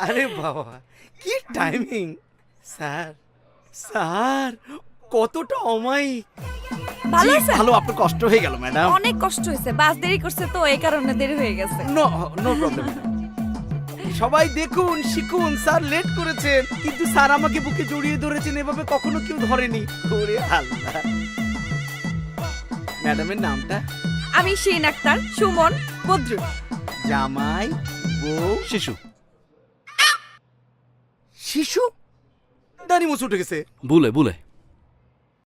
আরে বাবা কি টাইমিং স্যার স্যার কতটা অমায়িক ভালো জি, আছে? ভালো আপনার কষ্ট হয়ে গেল ম্যাডাম অনেক কষ্ট হয়েছে, বাস দেরি করছে তো এই কারণে দেরি হয়ে গেছে। নো নো প্রবলেম সবাই দেখুন শিখুন স্যার লেট করেছেন কিন্তু স্যার আমাকে বুকে জড়িয়ে ধরেছেন এভাবে কখনো কেউ ধরেনি ওরে আল্লাহ ম্যাডামের নামটা আমি শিন আক্তার, সুমন, বদ্রু। জামাই বউ শিশু শিশু দানি মুছে উঠে গেছে বুলে বুলে